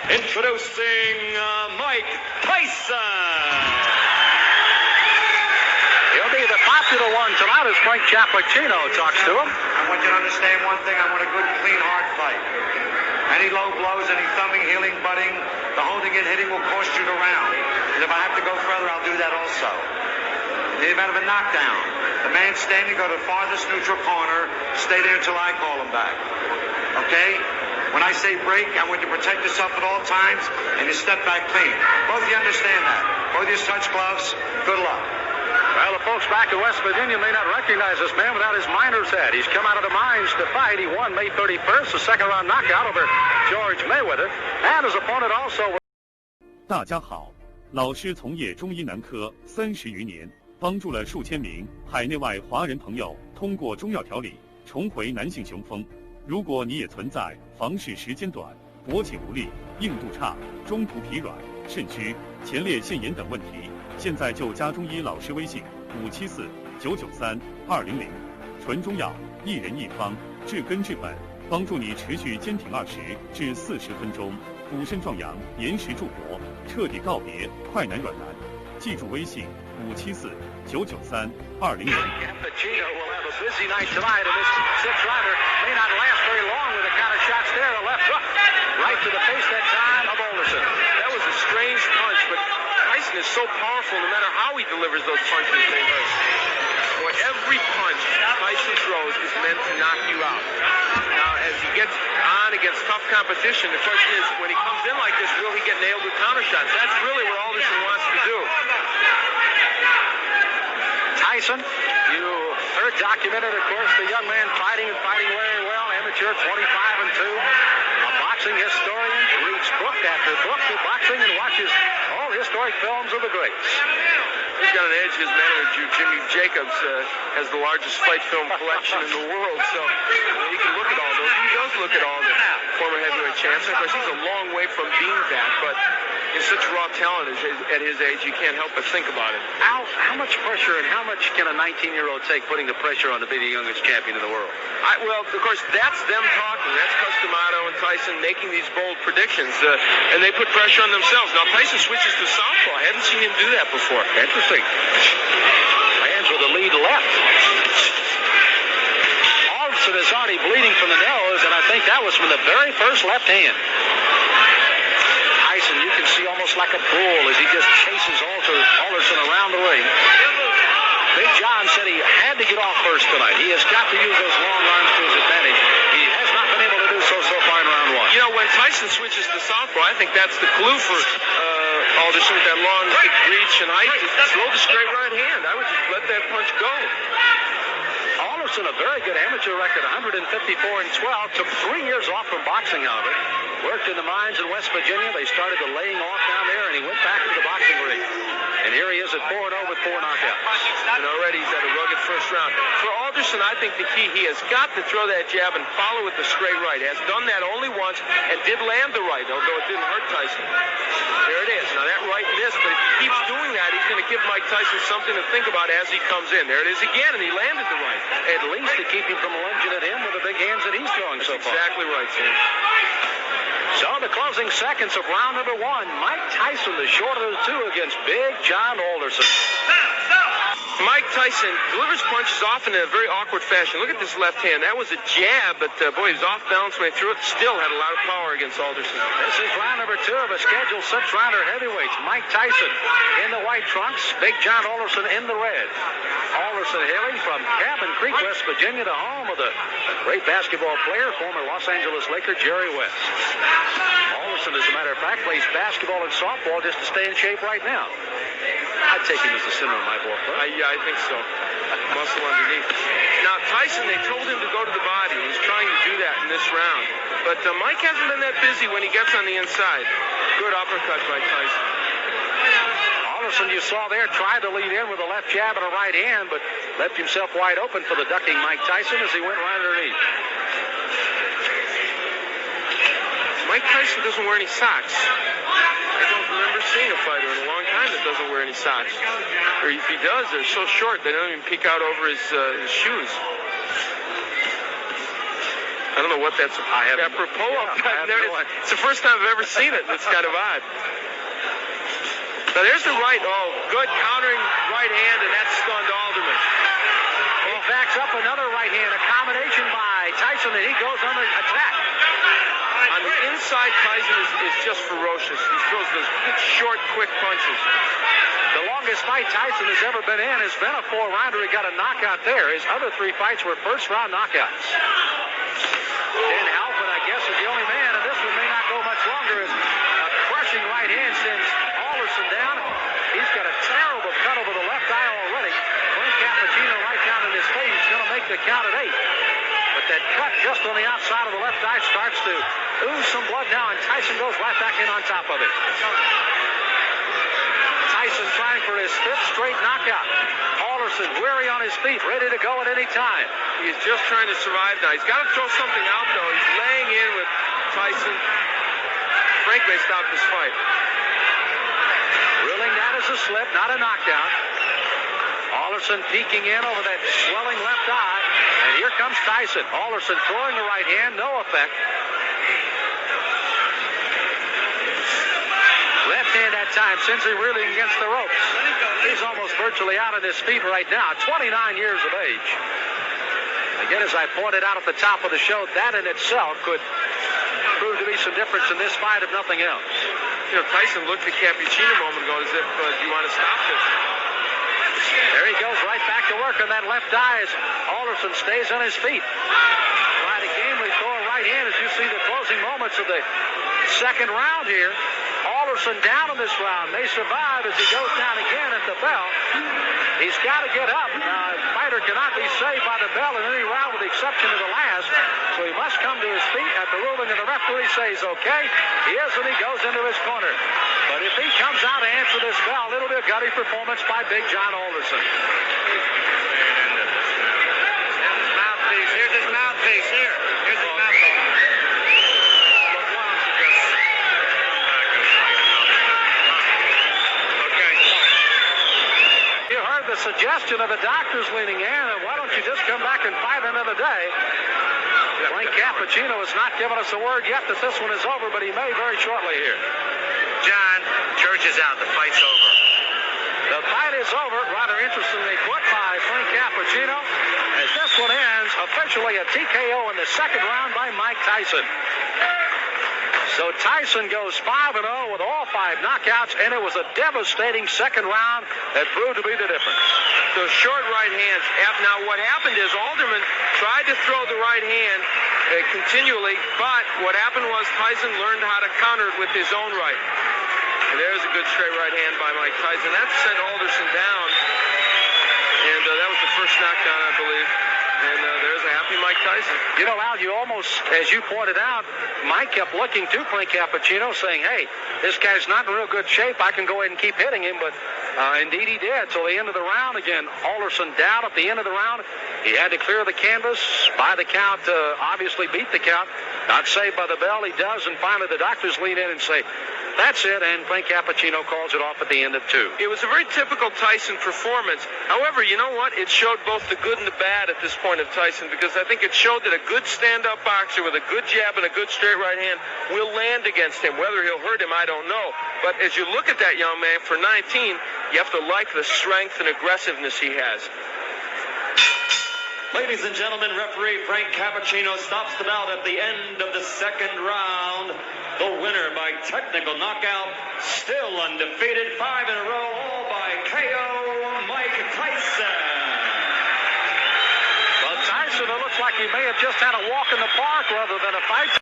Introducing Mike Tyson. He'll be the popular one tonight as Frank Chappellino talks to him. I want you to understand one thing. I want a good, clean, hard fight. Any low blows, any thumbing, heeling, butting, the holding and hitting will cost you the round. And if I have to go further, I'll do that also. In the event of a knockdown, the man standing, go to the farthest neutral corner, stay there until I call him back. Okay? When I say break, I want you to protect yourself at all times, and you step back clean. Both of you understand that. Both of you touch gloves. Good luck. Well, the folks back in West Virginia may not recognize this man without his miner's hat. He's come out of the mines to fight. He won May 31st, a second-round knockout over George Mayweather, and his opponent also. 大家好，老师从业中医男科30余年，帮助了数千名海内外华人朋友通过中药调理重回男性雄风。如果你也存在房事时间短、勃起无力、硬度差、中途疲软、肾虚、前列腺炎等问题，现在就加中医老师微信574-993-200，纯中药，一人一方，治根治本，帮助你持续坚挺20至40分钟，补肾壮阳，延时助勃，彻底告别快男软男。记住微信574-993-200。Chappellino will have a busy night tonight, and this sixth rounder may not last very long with the kind of shots there. A left hook right to the face that time of Alderson. That was a strange punch, but Tyson is so powerful. No matter how he delivers those punches, they hurt. Boy, every punch Tyson throws is meant to knock you out. Now, as he gets on against tough competition, the question is, when he comes in like this, will he get nailed with counter shots? That's really what Alderson wants to do. Tyson, you heard documented, of course, the young man fighting very well, amateur 25-2, a boxing historian, reads book after book of boxing and watches all historic films of the greats. He's got an edge. His manager, Jimmy Jacobs, has the largest fight film collection in the world, so he can look at all those. He does look at all the former heavyweight champs. Of course, he's a long way from being that, but he's such raw talent at his age, you can't help but think about it. How much pressure and how much can a 19-year-old take putting the pressure on to be the youngest champion in the world? Well, of course, that's them talking. That's Customato and Tyson making these bold predictions, and they put pressure on themselves. Now, Tyson switches to southpaw. I haven't seen him do that before. Interesting. Lands with a lead left. Alderson is already bleeding from the nose, and I think that was from the very first left hand. Tyson, you can see almost like a bull as he just chases Alderson around the ring. Big John said he had to get off first tonight. He has got to use those long arms to his advantage. He has not been able to do so far in round one. You know, when Tyson switches to southpaw, I think that's the clue for Alderson with that long reach and height. Throw the straight right hand. I would just let that punch go. Alderson, a very good amateur record, 154-12. Took 3 years off from boxing, however. Worked in the mines in West Virginia. They started the laying off down there, and he went back into the boxing ring. And here he is at 4-0 with 4 knockouts. And already he's had a rugged first round. For Alderson, I think the key, he has got to throw that jab and follow with the straight right. Has done that only once and did land the right, although it didn't hurt Tyson. There it is. Now that right missed, but if he keeps doing that, he's going to give Mike Tyson something to think about as he comes in. There it is again, and he landed the right. At least to keep him from lunging at him with the big hands that he's throwing so far. Exactly right, Sam. So the closing seconds of round number 1, Mike Tyson, the shorter of the two, against Big John Alderson. Mike Tyson delivers punches often in a very awkward fashion. Look at this left hand. That was a jab, but boy, he was off balance when he threw it. Still had a lot of power against Alderson. This is round number 2 of a scheduled 6-rounder heavyweights. Mike Tyson in the white trunks, Big John Alderson in the red. Alderson hailing from Cabin Creek, West Virginia, the home of the great basketball player, former Los Angeles Laker Jerry West. Alderson, as a matter of fact, plays basketball and softball just to stay in shape right now. I'd take him as the center of my ball club. Yeah, I think so. Muscle underneath. Now, Tyson, they told him to go to the body. He's trying to do that in this round. But Mike hasn't been that busy when he gets on the inside. Good uppercut by Tyson. Alderson, you saw there, tried to lead in with a left jab and a right hand, but left himself wide open for the ducking Mike Tyson as he went right underneath. Mike Tyson doesn't wear any socks. I don't remember seeing a fighter in a long time that doesn't wear any socks. Or if he does, they're so short they don't even peek out over his shoes. I don't know what that's apropos of. It's the first time I've ever seen it. It's kind of odd. Now there's the right. Oh, good countering right hand, and that stunned Alderman. He backs up another right hand. Accommodation by Tyson, and he goes on the attack. On the inside, Tyson is just ferocious. He throws those big, short, quick punches. The longest fight Tyson has ever been in has been a 4-rounder. He got a knockout there. His other 3 fights were first-round knockouts. Dan Halpin, I guess, is the only man, and this one may not go much longer, as a crushing right hand sends Alderson down. He's got a terrible cut over the left eye already. Frank Cappuccino right down in his face. He's going to make the count at 8. But that cut just on the outside of the left eye starts to ooze some blood now, and Tyson goes right back in on top of it. Tyson trying for his 5th straight knockout. Alderson weary on his feet, ready to go at any time. He's just trying to survive now. He's got to throw something out, though. He's laying in with Tyson. Frank may stop this fight. Ruling that as a slip, not a knockdown. Alderson peeking in over that swelling left eye. And here comes Tyson. Alderson throwing the right hand, no effect. Left hand that time, Cincy reeling against the ropes. He's almost virtually out on his feet right now, 29 years of age. Again, as I pointed out at the top of the show, that in itself could prove to be some difference in this fight, if nothing else. You know, Tyson looked at Cappuccino a moment ago as if, do you want to stop this? There he goes right back to work on that left eye as Alderson stays on his feet. Try to gamely throw a right hand as you see the closing moments of the second round here. Alderson down in this round. May survive as he goes down again at the bell. He's got to get up. Now, a fighter cannot be saved by the bell in any round with the exception of the last. So he must come to his feet at the ruling of the referee says, okay. He is, and he goes into his corner. But if he comes out to answer this bell, it'll be a gutty performance by Big John Alderson. Here's his mouthpiece. Here's his mouthpiece. The suggestion of the doctors leaning in, why don't you just come back and fight another day? Frank Cappuccino has not given us a word yet that this one is over, but he may very shortly here. John, Church is out. The fight's over. The fight is over, rather interestingly put by Frank Cappuccino, as this one ends officially a TKO in the second round by Mike Tyson. So Tyson goes 5-0 with all 5 knockouts, and it was a devastating second round that proved to be the difference. Those short right hands. Now, what happened is Alderman tried to throw the right hand continually, but what happened was Tyson learned how to counter it with his own right. And there's a good straight right hand by Mike Tyson. That sent Alderson down, and that was the first knockdown, I believe. And there's a happy Mike Tyson. You know, Al, you almost, as you pointed out, Mike kept looking to Frank Cappuccino saying, hey, this guy's not in real good shape. I can go ahead and keep hitting him. But indeed he did. So the end of the round, again, Alderson down at the end of the round. He had to clear the canvas by the count, obviously beat the count. Not saved by the bell. He does. And finally the doctors lean in and say, that's it, and Frank Cappuccino calls it off at the end of 2. It was a very typical Tyson performance. However, you know what? It showed both the good and the bad at this point of Tyson, because I think it showed that a good stand-up boxer with a good jab and a good straight right hand will land against him. Whether he'll hurt him, I don't know. But as you look at that young man, for 19, you have to like the strength and aggressiveness he has. Ladies and gentlemen, referee Frank Cappuccino stops the bout at the end of the second round. The winner by technical knockout, still undefeated, 5 in a row, all by KO, Mike Tyson. Well, Tyson, it looks like he may have just had a walk in the park rather than a fight.